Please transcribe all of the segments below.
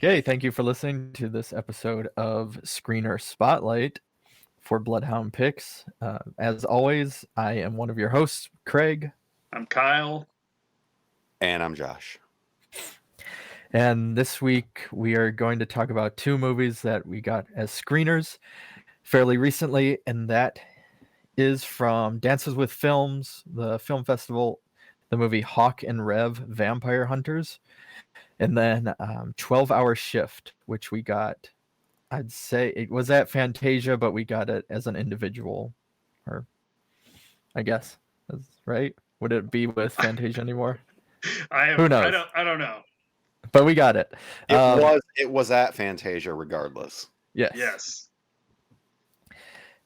Okay, thank you for listening to this episode of Screener Spotlight for Bloodhound Pix. As always, I am one of your hosts, Craig. I'm Kyle. And I'm Josh. And this week we are going to talk about two movies that we got as screeners fairly recently, and that is from Dances with Films, the film festival, the movie Hawk and Rev Vampire Hunters, and then 12-Hour Shift, which we got, I'd say it was at Fantasia, but we got it as an individual, or I guess, right? Would it be with Fantasia anymore? Who knows? I don't know. But we got it. It was at Fantasia regardless. Yes.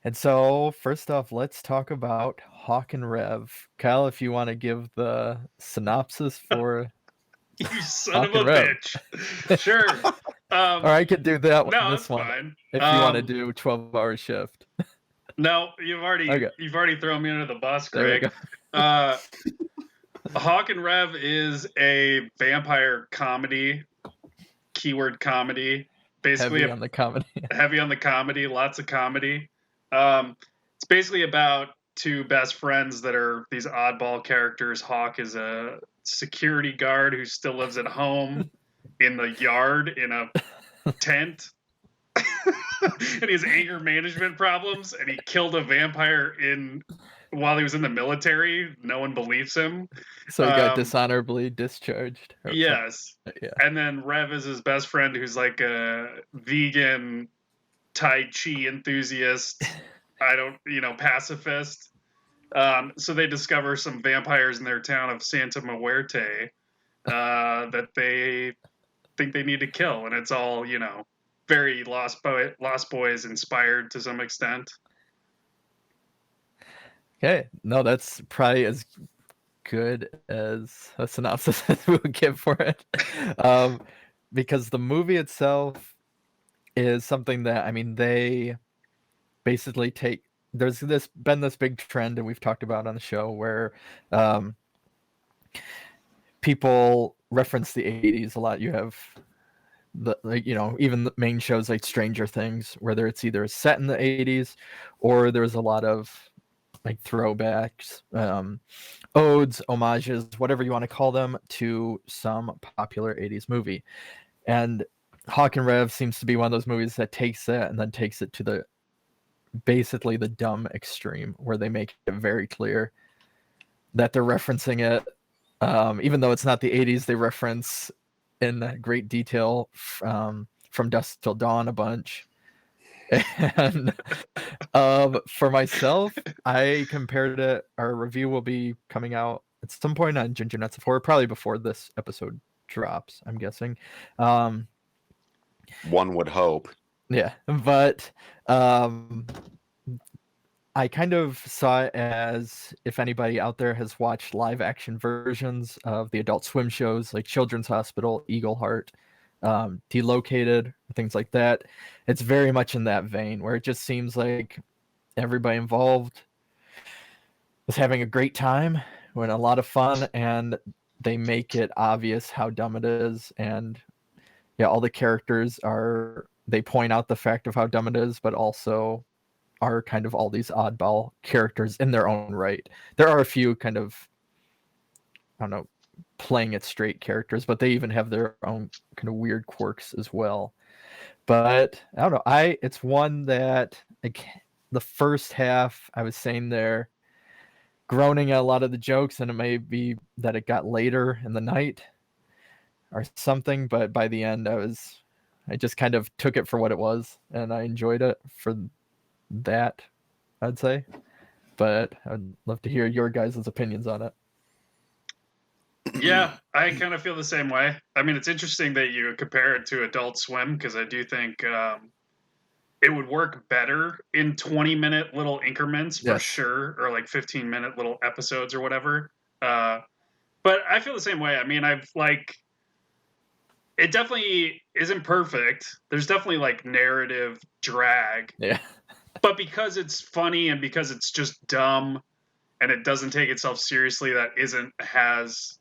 And so, first off, let's talk about Hawk and Rev. Kyle, if you want to give the synopsis for You son of a bitch. Sure. Or I could do that one. No, this that's one, fine. if you want to do 12-Hour Shift. No, you've already thrown me under the bus, Craig. Hawk and Rev is a vampire comedy, keyword comedy. Basically heavy on the comedy. Heavy on the comedy, lots of comedy. It's basically about two best friends that are these oddball characters. Hawk is a security guard who still lives at home in the yard in a tent. And he has anger management problems, and he killed a vampire while he was in the military. No one believes him. So he got dishonorably discharged. Yes. Yeah. And then Rev is his best friend who's like a vegan Tai Chi enthusiast. Pacifist. So they discover some vampires in their town of Santa Muerte that they think they need to kill. And it's all, very Lost Boys inspired to some extent. Okay. No, that's probably as good as a synopsis as we would give for it. Because the movie itself is something that, they basically there's been this big trend, and we've talked about on the show, where people reference the 80s a lot. You have even the main shows like Stranger Things, whether it's either set in the 80s or there's a lot of like throwbacks, odes, homages, whatever you want to call them, to some popular 80s movie. And Hawk and Rev seems to be one of those movies that takes that and then takes it to basically the dumb extreme, where they make it very clear that they're referencing it. Even though it's not the 80s, they reference in great detail from Dusk Till Dawn a bunch. And for myself, I compared it. Our review will be coming out at some point on Ginger Nuts of Horror, probably before this episode drops, I'm guessing. One would hope. Yeah, but I kind of saw it as, if anybody out there has watched live action versions of the Adult Swim shows like Children's Hospital, Eagle Heart, Delocated, things like that, it's very much in that vein, where it just seems like everybody involved is having a great time, having a lot of fun, and they make it obvious how dumb it is. And yeah, all the characters they point out the fact of how dumb it is, but also are kind of all these oddball characters in their own right. There are a few kind of, I don't know, playing it straight characters, but they even have their own kind of weird quirks as well. But I don't know, it's one that, like, the first half I was saying there, groaning at a lot of the jokes, and it may be that it got later in the night or something, but by the end I just kind of took it for what it was, and I enjoyed it for that, I'd say. But I'd love to hear your guys' opinions on it. Yeah, I kind of feel the same way. It's interesting that you compare it to Adult Swim, because I do think it would work better in 20-minute little increments for sure, or like 15-minute little episodes or whatever. But I feel the same way. It definitely isn't perfect. There's definitely like narrative drag. Yeah. But because it's funny and because it's just dumb and it doesn't take itself seriously, that has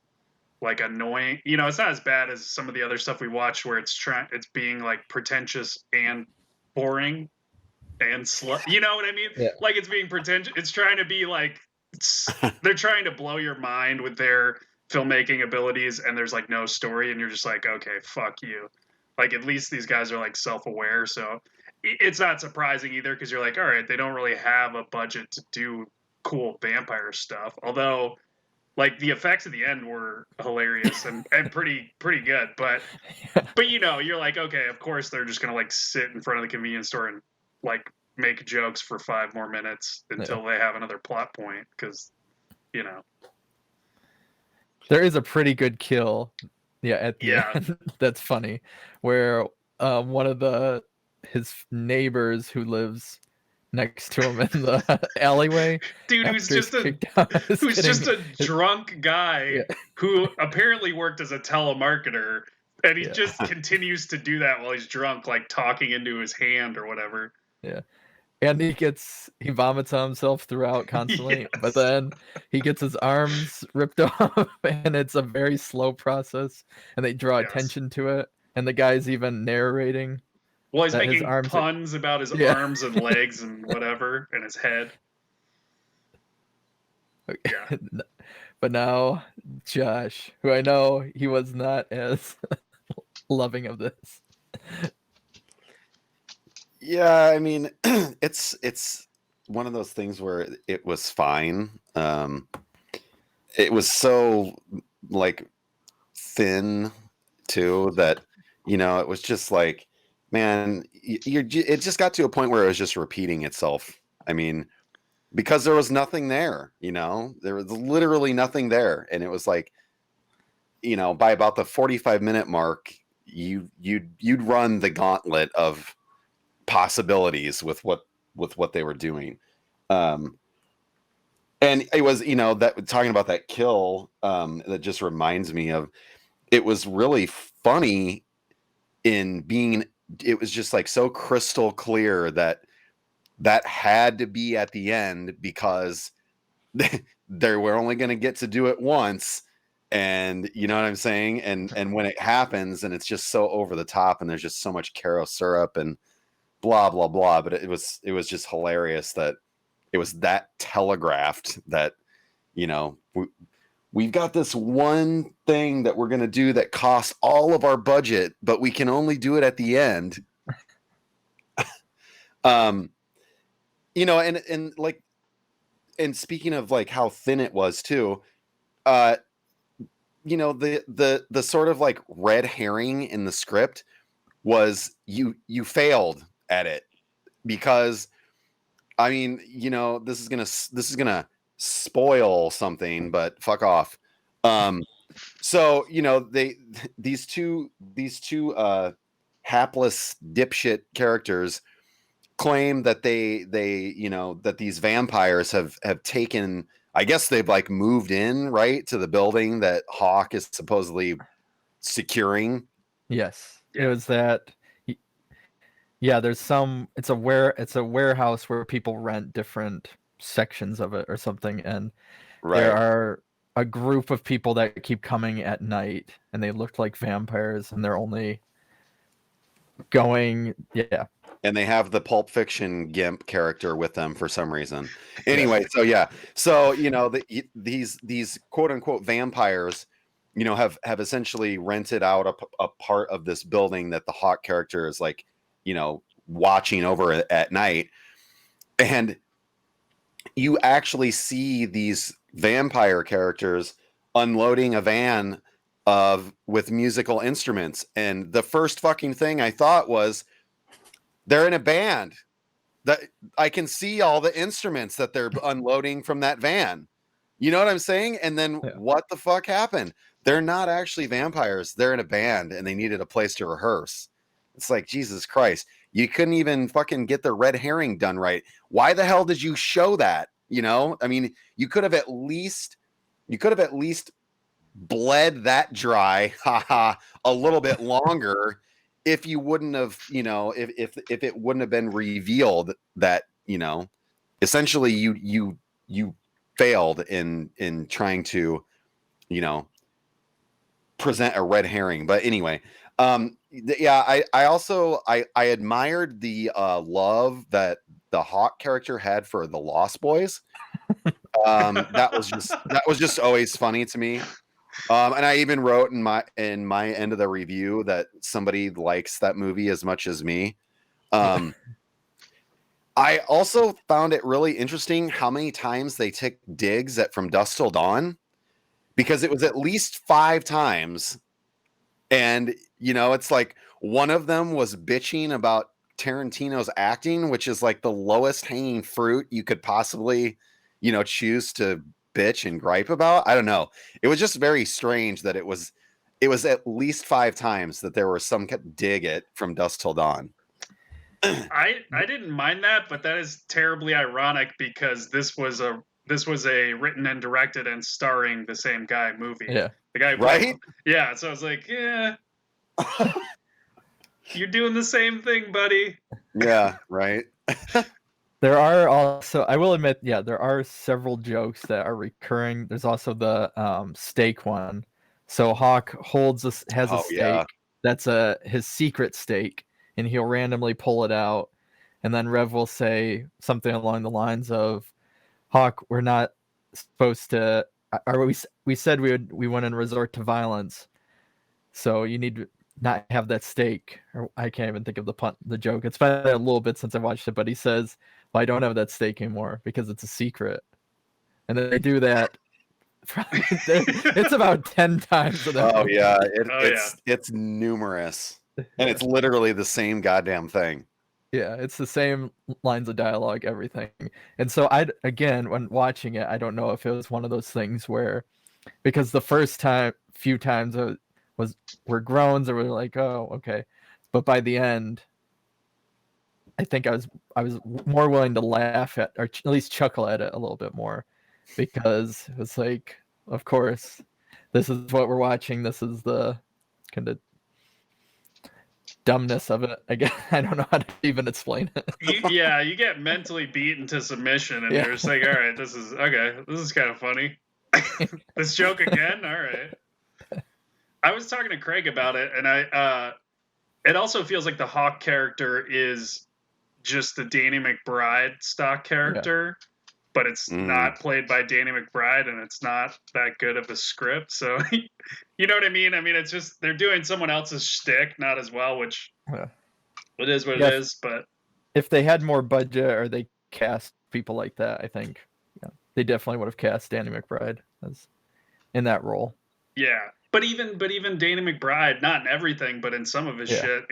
like annoying. You know, it's not as bad as some of the other stuff we watched where it's being like pretentious and boring and you know what I mean? Yeah. Like it's being pretentious. It's trying to be like they're trying to blow your mind with their filmmaking abilities, and there's like no story, and you're just like, okay, fuck you. Like at least these guys are like self-aware, so it's not surprising either because you're like, all right, they don't really have a budget to do cool vampire stuff. Although, like the effects at the end were hilarious and pretty good, but you know, you're like, okay, of course they're just gonna like sit in front of the convenience store and like make jokes for 5 more minutes until they have another plot point because, you know. There is a pretty good kill, at the end. That's funny, where one of his neighbors who lives next to him in the alleyway, dude, who's just a drunk guy who apparently worked as a telemarketer, and he just continues to do that while he's drunk, like talking into his hand or whatever. Yeah. And he vomits on himself throughout constantly, but then he gets his arms ripped off, and it's a very slow process, and they draw attention to it, and the guy's even narrating. Well, he's making puns about his arms and legs and whatever, and his head. Yeah. But now Josh, who I know he was not as loving of this. Yeah, I mean, it's one of those things where it was fine. It was so like thin too that, you know, it was just like, man, it just got to a point where it was just repeating itself. I mean, because there was nothing there, you know, there was literally nothing there, and it was like, you know, by about the 45-minute mark, you'd run the gauntlet of possibilities with what they were doing. And it was, you know, that talking about that kill, that just reminds me of, it was really funny in being, it was just like so crystal clear that had to be at the end because they were only going to get to do it once. And you know what I'm saying? And when it happens and it's just so over the top and there's just so much Caro syrup and blah, blah, blah. But it was just hilarious that it was that telegraphed that, you know, we've got this one thing that we're going to do that costs all of our budget, but we can only do it at the end. You know, and like, and speaking of like how thin it was too, you know, the sort of like red herring in the script was you failed at it, because I mean, you know, this is gonna spoil something, but fuck off. So, you know, these two hapless dipshit characters claim that they you know, that these vampires have taken, I guess they've like moved in right to the building that Hawk is supposedly securing. Yes, it was that. Yeah, there's it's a warehouse where people rent different sections of it or something, and there are a group of people that keep coming at night, and they look like vampires, and they're only going, and they have the Pulp Fiction Gimp character with them for some reason. Anyway, so you know, these quote unquote vampires, you know, have essentially rented out a part of this building that the Hawk character is like, you know, watching over at night. And you actually see these vampire characters unloading a van with musical instruments. And the first fucking thing I thought was, they're in a band. That I can see all the instruments that they're unloading from that van. You know what I'm saying? And then what the fuck happened? They're not actually vampires. They're in a band and they needed a place to rehearse. It's like, Jesus Christ. You couldn't even fucking get the red herring done right. Why the hell did you show that? You know, I mean, you could have at least bled that dry, a little bit longer, if you wouldn't have, you know, if it wouldn't have been revealed that, you know, essentially you failed in trying to, you know, present a red herring. But anyway, yeah, I admired the love that the Hawk character had for the Lost Boys. That was just always funny to me. And I even wrote in my end of the review that somebody likes that movie as much as me. I also found it really interesting how many times they took digs at From Dusk Till Dawn, because it was at least 5 times. And, you know, it's like one of them was bitching about Tarantino's acting, which is like the lowest hanging fruit you could possibly, you know, choose to bitch and gripe about. I don't know. It was just very strange that it was at least 5 times that there was some dig at From Dusk Till Dawn. I didn't mind that, but that is terribly ironic because this was a written and directed and starring the same guy movie. Yeah. The guy, right? Yeah. So I was like, yeah, you're doing the same thing, buddy. Yeah, right. There are also, I will admit, yeah, there are several jokes that are recurring. There's also the steak one. So Hawk has a steak. Yeah. That's his secret steak, and he'll randomly pull it out, and then Rev will say something along the lines of, "Hawk, we're not supposed to, or we said we wouldn't resort to violence, so you need to not have that steak." Or I can't even think of the joke. It's been a little bit since I watched it, but he says, "Well, I don't have that steak anymore because it's a secret," and then they do that. It's about 10 times. Oh yeah, it's numerous, and it's literally the same goddamn thing. Yeah, it's the same lines of dialogue, everything. And so again, when watching it, I don't know if it was one of those things where, because the first few times were groans, or we're like, oh, okay, but by the end, I think I was more willing to laugh at, or at least chuckle at it a little bit more, because it was like, of course, this is what we're watching. This is the kind of dumbness of it. I guess I don't know how to even explain it. You get mentally beaten to submission, and you're just like, all right, this is kind of funny. This joke again, all right. I was talking to Craig about it, and it also feels like the Hawk character is just the Danny McBride stock character, but it's not played by Danny McBride, and it's not that good of a script. So, you know what I mean? I mean, it's just they're doing someone else's shtick, not as well, which it is what it is. But if they had more budget, or they cast people like that, I think they definitely would have cast Danny McBride as in that role. Yeah, but even Danny McBride, not in everything, but in some of his shit,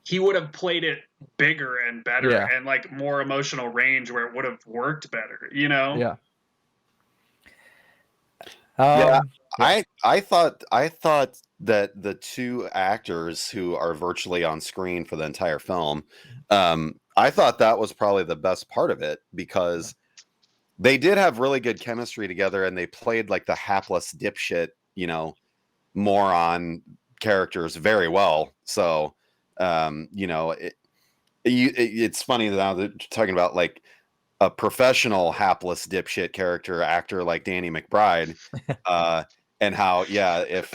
he would have played it bigger and better and like more emotional range where it would have worked better, you know? Yeah. I thought that the 2 actors who are virtually on screen for the entire film, I thought that was probably the best part of it, because they did have really good chemistry together, and they played like the hapless dipshit, you know, moron characters very well. So, you know, it's funny now that you're talking about like a professional hapless dipshit actor like Danny McBride, and how if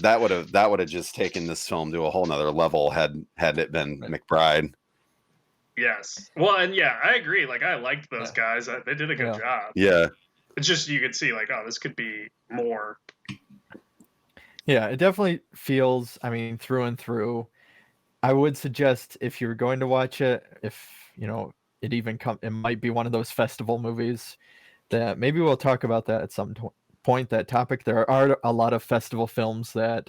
that would have just taken this film to a whole nother level had it been McBride. Yes. Well, and I agree. Like, I liked those guys. They did a good job. Yeah. It's just you could see like, oh, this could be more. Yeah, it definitely feels, I mean, through and through. I would suggest, if you're going to watch it, if you know it might be one of those festival movies, that maybe we'll talk about that at some point. That topic. There are a lot of festival films that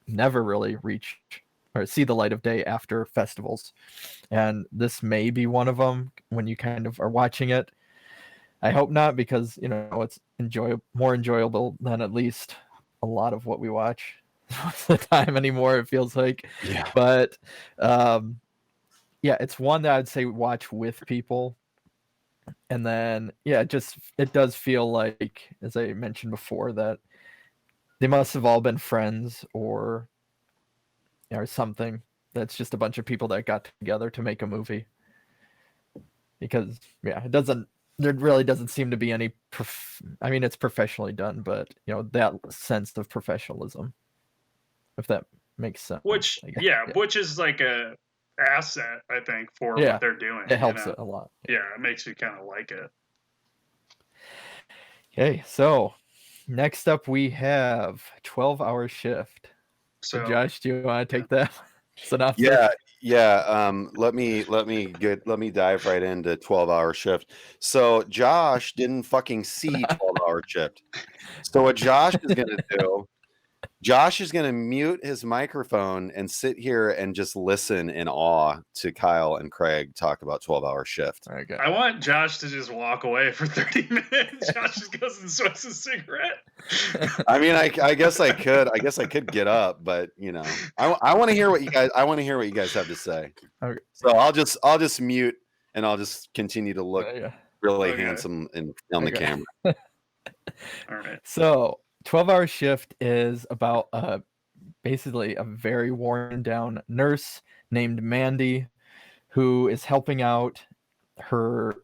never really reach or see the light of day after festivals, and this may be one of them. When you kind of are watching it, I hope not, because you know it's more enjoyable than at least a lot of what we watch most of the time anymore, it feels like. But it's one that I'd say watch with people, and then it does feel like, as I mentioned before, that they must have all been friends or something. That's just a bunch of people that got together to make a movie, because it doesn't there really doesn't seem to be any. I mean, it's professionally done, but that sense of professionalism, if that makes sense. Which which is like a asset, I think, for what they're doing. It helps it a lot. Yeah, it makes you kind of like it. Okay, so next up we have 12-hour shift. So Josh, do you want to take that synopsis? Let me dive right into 12-hour shift. So Josh didn't fucking see 12-hour shift. So what Josh is gonna do, Josh is gonna mute his microphone and sit here and just listen in awe to Kyle and Craig talk about 12-hour shift. Okay. I want Josh to just walk away for 30 minutes. Josh just goes and smokes a cigarette. I mean, I guess I could. I guess I could get up, but I want to hear what you guys. I want to hear what you guys have to say. Okay. So I'll just mute and I'll just continue to look really handsome on the camera. All right. So 12-hour shift is about basically a very worn down nurse named Mandy who is helping out her,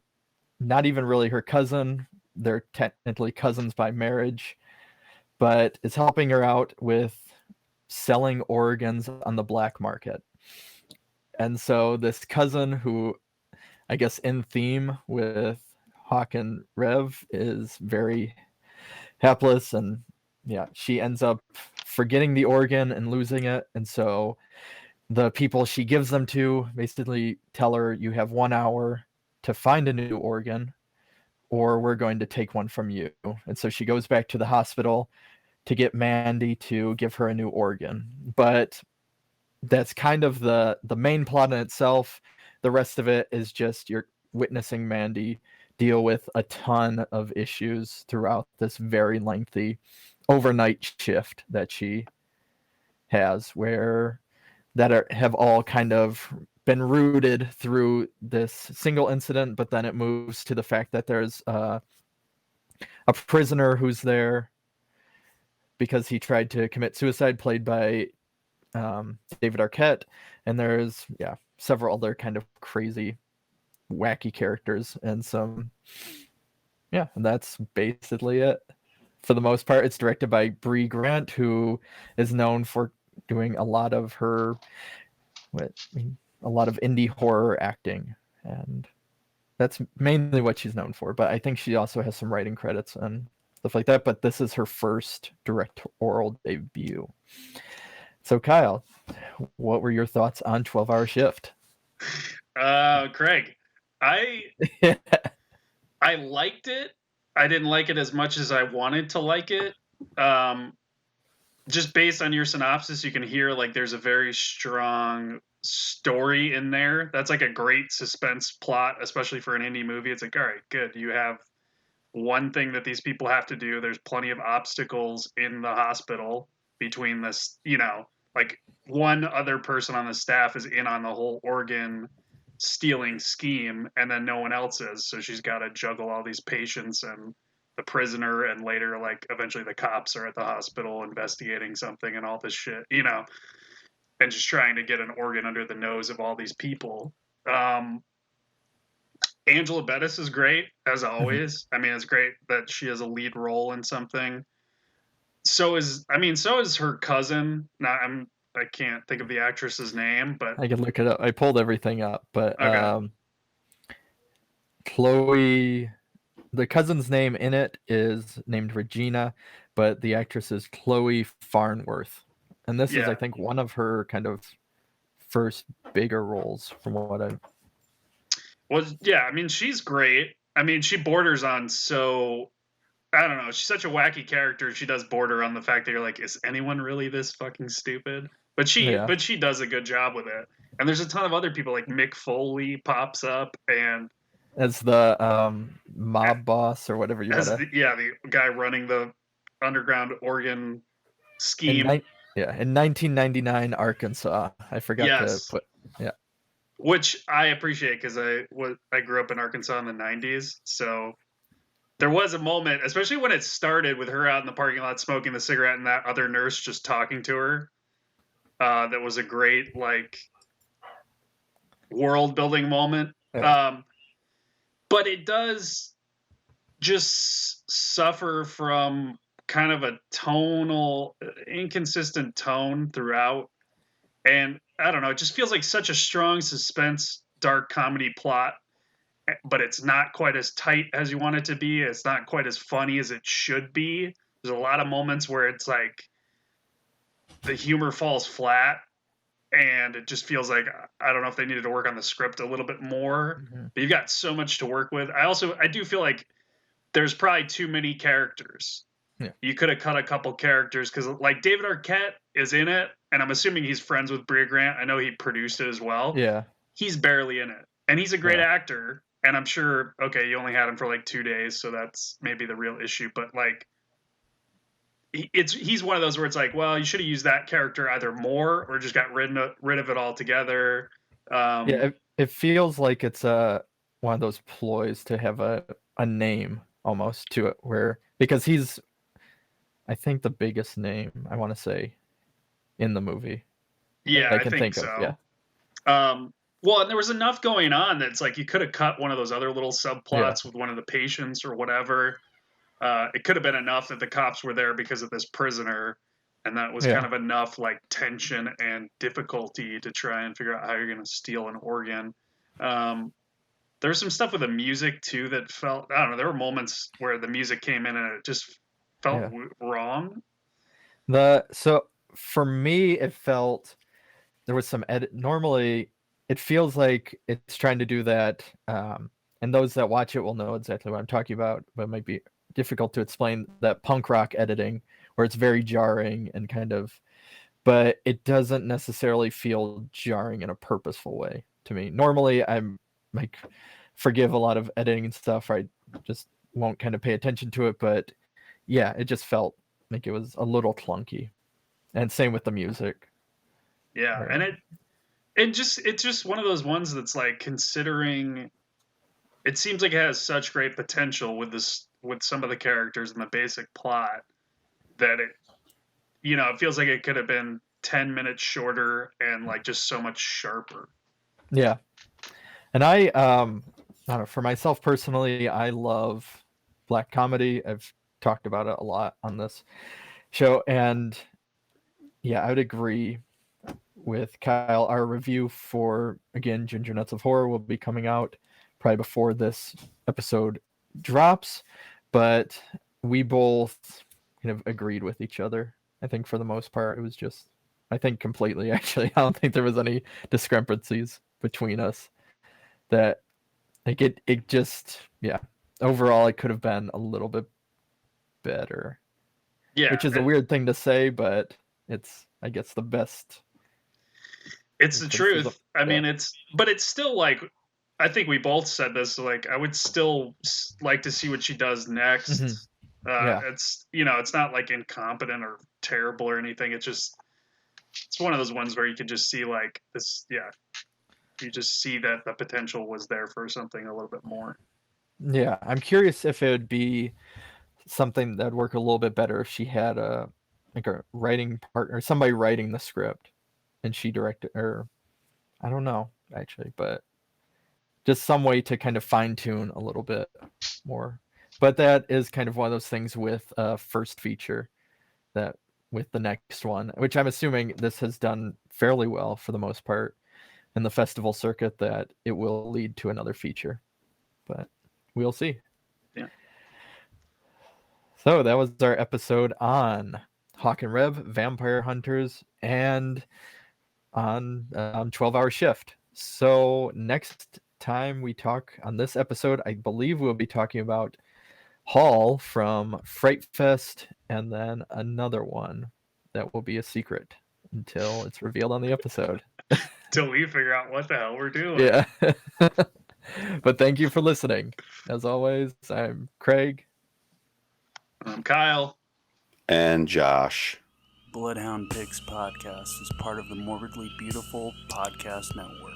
not even really her cousin. They're technically cousins by marriage, but is helping her out with selling organs on the black market. And so this cousin, who I guess in theme with Hawk and Rev, is very hapless, and she ends up forgetting the organ and losing it. And so the people she gives them to basically tell her, you have 1 hour to find a new organ or we're going to take one from you. And so she goes back to the hospital to get Mandy to give her a new organ. But that's kind of the main plot in itself. The rest of it is just you're witnessing Mandy deal with a ton of issues throughout this very lengthy overnight shift that she has, where have all kind of been rooted through this single incident, but then it moves to the fact that there's a prisoner who's there because he tried to commit suicide, played by David Arquette, and there's several other kind of crazy, wacky characters, and and that's basically it. For the most part, it's directed by Bree Grant, who is known for doing a lot of indie horror acting, and that's mainly what she's known for. But I think she also has some writing credits and stuff like that. But this is her first directorial debut. So Kyle, what were your thoughts on 12-hour shift? Craig, I liked it. I didn't like it as much as I wanted to like it. Just based on your synopsis, you can hear like there's a very strong story in there. That's like a great suspense plot, especially for an indie movie. It's like, all right, good. You have one thing that these people have to do. There's plenty of obstacles in the hospital between this, like one other person on the staff is in on the whole organ stealing scheme, and then no one else is. So she's got to juggle all these patients and the prisoner, and later, like, eventually the cops are at the hospital investigating something and all this shit, and just trying to get an organ under the nose of all these people. Angela Bettis is great, as always. I mean, it's great that she has a lead role in something. So is her cousin. I can't think of the actress's name, but I can look it up. I pulled everything up, but okay. Chloe, the cousin's name in it is named Regina, but the actress is Chloe Farnworth, and this is, I think, one of her kind of first bigger roles, from what I. Well, yeah, I mean, she's great. I mean, she borders on I don't know. She's such a wacky character. She does border on the fact that you're like, is anyone really this fucking stupid? But she does a good job with it. And there's a ton of other people, like Mick Foley pops up, and as the mob boss or whatever you want to. The guy running the underground organ scheme. In 1999 Arkansas. I forgot to put. Yeah. Which I appreciate, because I grew up in Arkansas in the 90s, so there was a moment, especially when it started with her out in the parking lot smoking the cigarette and that other nurse just talking to her. That was a great, like, world building moment. Yeah. But it does just suffer from kind of a inconsistent tone throughout. And I don't know, it just feels like such a strong suspense, dark comedy plot, but it's not quite as tight as you want it to be. It's not quite as funny as it should be. There's a lot of moments where it's like the humor falls flat, and it just feels like, I don't know if they needed to work on the script a little bit more. But you've got so much to work with. I do feel like there's probably too many characters. Yeah. You could have cut a couple characters, because like David Arquette is in it, and I'm assuming he's friends with Brea Grant. I know he produced it as well. Yeah. He's barely in it, and he's a great actor. And I'm sure, okay, you only had him for like 2 days, so that's maybe the real issue. But like, he's one of those where it's like, well, you should have used that character either more or just got rid of it altogether. Yeah, it feels like it's one of those ploys to have a name almost to it, where because he's, I think, the biggest name, I want to say, in the movie. Yeah, I can think so. of. Yeah. Well, and there was enough going on that's like you could have cut one of those other little subplots with one of the patients or whatever. It could have been enough that the cops were there because of this prisoner, and that was kind of enough like tension and difficulty to try and figure out how you're going to steal an organ. There's some stuff with the music too that felt, I don't know, there were moments where the music came in and it just felt wrong. So for me, it felt there was some edit. Normally, it feels like it's trying to do that, and those that watch it will know exactly what I'm talking about, but it might be difficult to explain, that punk rock editing where it's very jarring and kind of, but it doesn't necessarily feel jarring in a purposeful way to me. Normally, I'm like, forgive a lot of editing and stuff, I just won't kind of pay attention to it, but yeah, it just felt like it was a little clunky. And same with the music. Yeah, and it's just one of those ones that's like, considering it seems like it has such great potential with some of the characters and the basic plot, that it feels like it could have been 10 minutes shorter and like just so much sharper. Yeah. And I don't know, for myself personally, I love black comedy. I've talked about it a lot on this show, and yeah, I would agree with Kyle. Our review for, again, Ginger Nuts of Horror will be coming out probably before this episode drops, but we both kind of agreed with each other. I think for the most part, it was just, I think completely, actually. I don't think there was any discrepancies between us. That like it just, yeah, overall it could have been a little bit better. Yeah, which is a weird thing to say, but it's, I guess, the best. It's the truth. I mean, it's still like, I think we both said this, like, I would still like to see what she does next. Mm-hmm. It's, it's not like incompetent or terrible or anything. It's just, it's one of those ones where you can just see like this. Yeah. You just see that the potential was there for something a little bit more. Yeah. I'm curious if it would be something that would work a little bit better if she had a writing partner, somebody writing the script and she directed, or I don't know actually, but just some way to kind of fine tune a little bit more. But that is kind of one of those things with first feature, that with the next one, which I'm assuming this has done fairly well for the most part in the festival circuit, that it will lead to another feature, but we'll see. Yeah. So that was our episode on Hawk and Rev, Vampire Hunters, and on 12-Hour Shift. So next time we talk on this episode, I believe we'll be talking about Hall from Fright Fest, and then another one that will be a secret until it's revealed on the episode. Till we figure out what the hell we're doing. Yeah. But thank you for listening. As always, I'm Craig. I'm Kyle. And Josh. Bloodhound Pix podcast is part of the Morbidly Beautiful Podcast Network.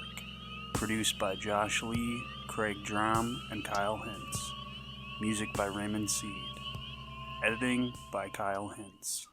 Produced by Josh Lee, Craig Drum, and Kyle Hintz. Music by Raymond Seed. Editing by Kyle Hintz.